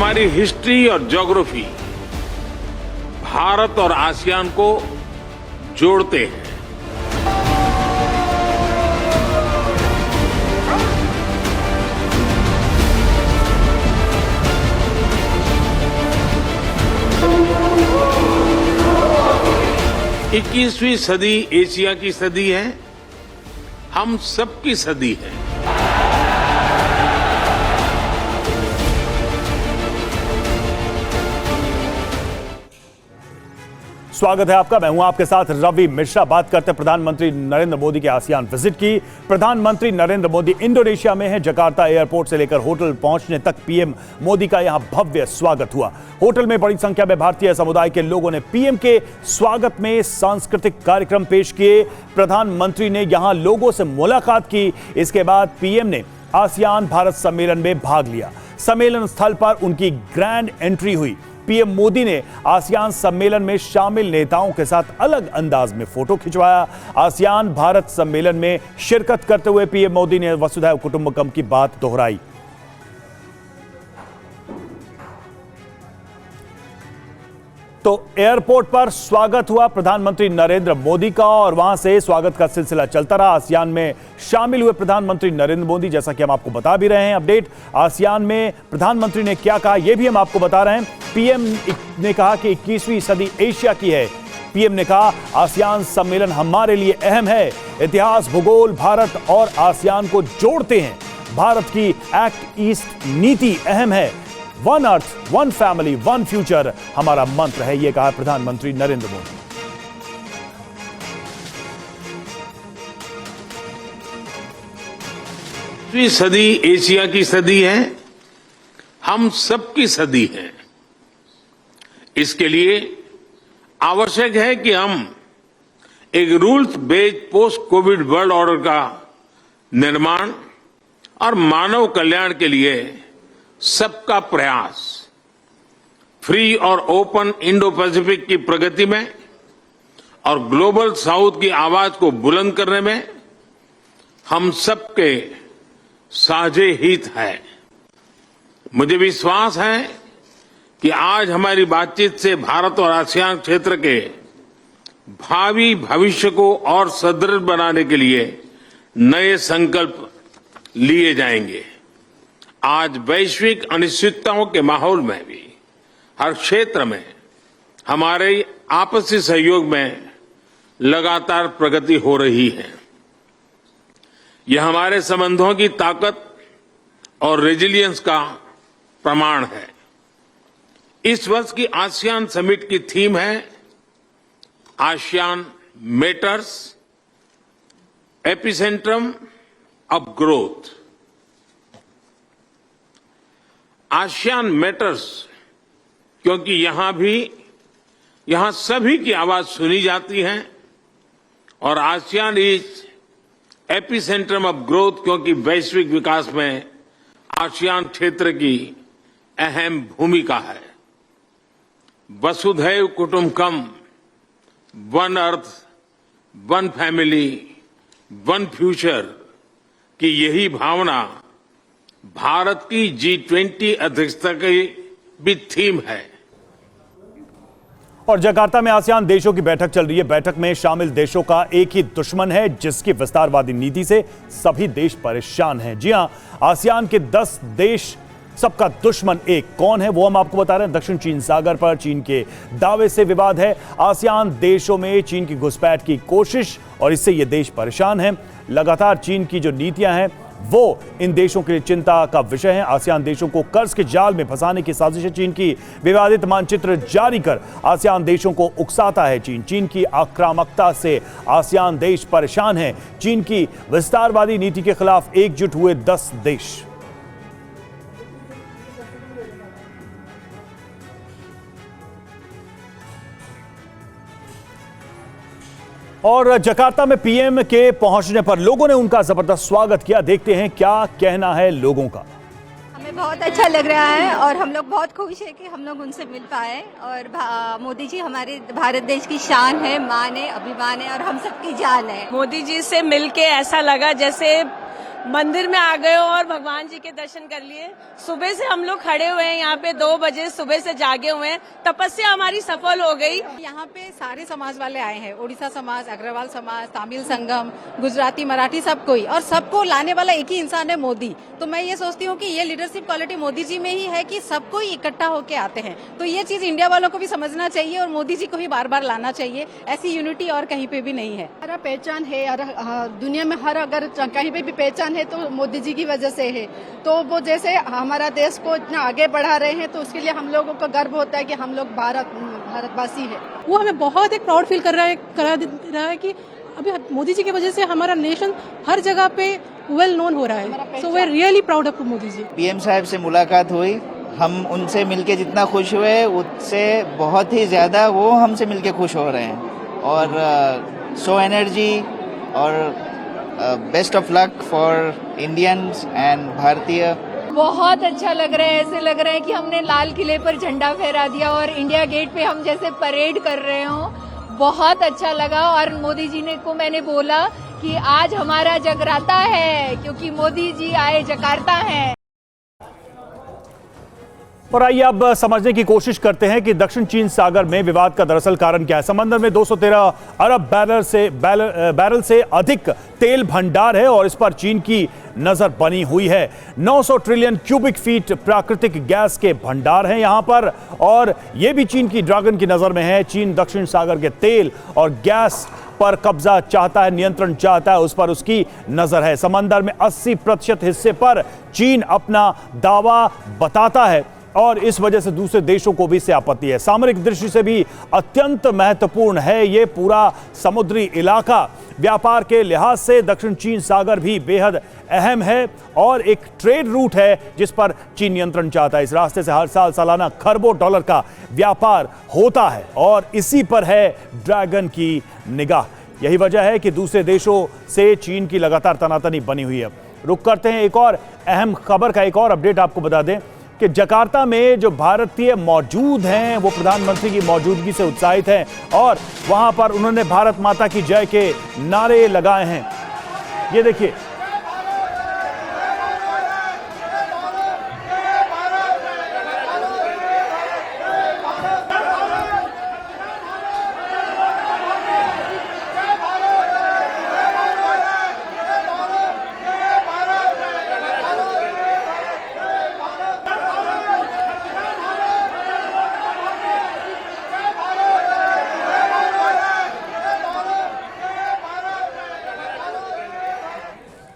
हमारी हिस्ट्री और ज्योग्राफी भारत और आसियान को जोड़ते हैं। इक्कीसवीं सदी एशिया की सदी है, हम सबकी सदी है। स्वागत है आपका। मैं हूं आपके साथ रवि मिश्रा। बात करते हैं प्रधानमंत्री नरेंद्र मोदी के आसियान विजिट की। प्रधानमंत्री नरेंद्र मोदी इंडोनेशिया में हैं। जकार्ता एयरपोर्ट से लेकर होटल पहुंचने तक पीएम मोदी का यहां भव्य स्वागत हुआ। होटल में बड़ी संख्या में भारतीय समुदाय के लोगों ने पीएम के स्वागत में सांस्कृतिक कार्यक्रम पेश किए। प्रधानमंत्री ने यहां लोगों से मुलाकात की। इसके बाद पीएम ने आसियान भारत सम्मेलन में भाग लिया। सम्मेलन स्थल पर उनकी ग्रैंड एंट्री हुई। पीएम मोदी ने आसियान सम्मेलन में शामिल नेताओं के साथ अलग अंदाज में फोटो खिंचवाया। आसियान भारत सम्मेलन में शिरकत करते हुए पीएम मोदी ने वसुधैव कुटुंबकम की बात दोहराई। तो एयरपोर्ट पर स्वागत हुआ प्रधानमंत्री नरेंद्र मोदी का और वहां से स्वागत का सिलसिला चलता रहा। आसियान में शामिल हुए प्रधानमंत्री नरेंद्र मोदी, जैसा कि हम आपको बता भी रहे हैं अपडेट। आसियान में प्रधानमंत्री ने क्या कहा यह भी हम आपको बता रहे हैं। पीएम ने कहा कि 21वीं सदी एशिया की है। पीएम ने कहा आसियान सम्मेलन हमारे लिए अहम है। इतिहास, भूगोल भारत और आसियान को जोड़ते हैं। भारत की एक्ट ईस्ट नीति अहम है। One earth, one family, one future हमारा मंत्र है, यह कहा प्रधानमंत्री नरेंद्र मोदी। 21वीं सदी एशिया की सदी है, हम सबकी सदी है। इसके लिए आवश्यक है कि हम एक rules based post Covid world order का निर्माण और मानव कल्याण के लिए सबका प्रयास, फ्री और ओपन इंडो पैसिफिक की प्रगति में और ग्लोबल साउथ की आवाज को बुलंद करने में हम सबके साझे हित है। मुझे विश्वास है कि आज हमारी बातचीत से भारत और आसियान क्षेत्र के भावी भविष्य को और सुदृढ़ बनाने के लिए नए संकल्प लिए जाएंगे। आज वैश्विक अनिश्चितताओं के माहौल में भी हर क्षेत्र में हमारे आपसी सहयोग में लगातार प्रगति हो रही है। यह हमारे संबंधों की ताकत और रेजिलियंस का प्रमाण है। इस वर्ष की आसियान समिट की थीम है ASEAN matters, epicentrum of growth. ASEAN matters क्योंकि यहां सभी की आवाज सुनी जाती है और ASEAN is epicentrum of growth क्योंकि वैश्विक विकास में आसियान क्षेत्र की अहम भूमिका है। वसुधैव कुटुंबकम, one earth, one family, one future की यही भावना भारत की G20 अध्यक्षता की भी थीम है। और जकार्ता में आसियान देशों की बैठक चल रही है। बैठक में शामिल देशों का एक ही दुश्मन है, जिसकी विस्तारवादी नीति से सभी देश परेशान हैं। जी हां, आसियान के 10 देश, सबका दुश्मन एक। कौन है वो हम आपको बता रहे हैं। दक्षिण चीन सागर पर चीन के दावे से विवाद है। आसियान देशों में चीन की घुसपैठ की कोशिश और इससे ये देश परेशान हैं। लगातार चीन की जो नीतियां हैं वो इन देशों के लिए चिंता का विषय है। आसियान देशों को कर्ज के जाल में फंसाने की साजिश है चीन की। विवादित मानचित्र जारी कर आसियान देशों को उकसाता है चीन की आक्रामकता से आसियान देश परेशान हैं। चीन की विस्तारवादी नीति के खिलाफ एकजुट हुए 10 देश। और जकार्ता में पीएम के पहुंचने पर लोगों ने उनका जबरदस्त स्वागत किया। देखते हैं क्या कहना है लोगों का। हमें बहुत अच्छा लग रहा है और हम लोग बहुत खुश है कि हम लोग उनसे मिल पाए। और मोदी जी हमारे भारत देश की शान है, मान है, अभिमान है और हम सबकी जान है। मोदी जी से मिलके ऐसा लगा जैसे मंदिर में आ गए और भगवान जी के दर्शन कर लिए। सुबह से हम लोग खड़े हुए हैं यहाँ पे, 2 बजे सुबह से जागे हुए हैं। तपस्या हमारी सफल हो गई। यहाँ पे सारे समाज वाले आए हैं, ओडिशा समाज, अग्रवाल समाज, तमिल संगम, गुजराती, मराठी, सब कोई, और सबको लाने वाला एक ही इंसान है, मोदी। तो मैं ये सोचती हूँ कि ये लीडरशिप क्वालिटी मोदी जी में ही है कि सबको इकट्ठा होके आते हैं। तो ये चीज इंडिया वालों को भी समझना चाहिए और मोदी जी को भी बार बार लाना चाहिए। ऐसी यूनिटी और कहीं पे भी नहीं है। हमारा पहचान है और दुनिया में हर अगर कहीं पे भी पहचान है तो मोदी जी की वजह से है। तो वो जैसे हमारा देश को इतना आगे बढ़ा रहे हैं तो उसके लिए हम लोगों को गर्व होता है कि हम लोग भारतवासी है। वो हमें बहुत एक प्राउड फील करा रहा है कि अभी मोदी जी की वजह से हमारा नेशन हर जगह पे वेल नोन हो रहा है। So we are really proud of Modi ji. PM साहब से मुलाकात हुई, हम उनसे मिलके जितना खुश हुए उससे बहुत ही ज्यादा वो हमसे मिलके खुश हो रहे हैं। और सो एनर्जी और best of luck for Indians and भारतीय। बहुत अच्छा लग रहा है, ऐसे लग रहा है कि हमने लाल किले पर झंडा फहरा दिया और इंडिया गेट पे हम जैसे परेड कर रहे हो। बहुत अच्छा लगा। और मोदी जी ने को मैंने बोला कि आज हमारा जगराता है क्योंकि मोदी जी आए जकार्ता है। और आइए अब समझने की कोशिश करते हैं कि दक्षिण चीन सागर में विवाद का दरअसल कारण क्या है। समंदर में 213 अरब बैरल से अधिक तेल भंडार है और इस पर चीन की नजर बनी हुई है। 900 ट्रिलियन क्यूबिक फीट प्राकृतिक गैस के भंडार हैं यहां पर, और यह भी चीन की ड्रैगन की नजर में है। चीन दक्षिण सागर के तेल और गैस पर कब्जा चाहता है, नियंत्रण चाहता है, उस पर उसकी नजर है। समंदर में 80% हिस्से पर चीन अपना दावा बताता है और इस वजह से दूसरे देशों को भी इससे आपत्ति है। सामरिक दृष्टि से भी अत्यंत महत्वपूर्ण है ये पूरा समुद्री इलाका। व्यापार के लिहाज से दक्षिण चीन सागर भी बेहद अहम है और एक ट्रेड रूट है जिस पर चीन नियंत्रण चाहता है। इस रास्ते से हर साल सालाना खरबों डॉलर का व्यापार होता है और इसी पर है ड्रैगन की निगाह। यही वजह है कि दूसरे देशों से चीन की लगातार तनातनी बनी हुई है। रुक करते हैं एक और अहम खबर का, एक और अपडेट आपको बता दें कि जकार्ता में जो भारतीय मौजूद हैं वो प्रधानमंत्री की मौजूदगी से उत्साहित हैं और वहां पर उन्होंने भारत माता की जय के नारे लगाए हैं। ये देखिए,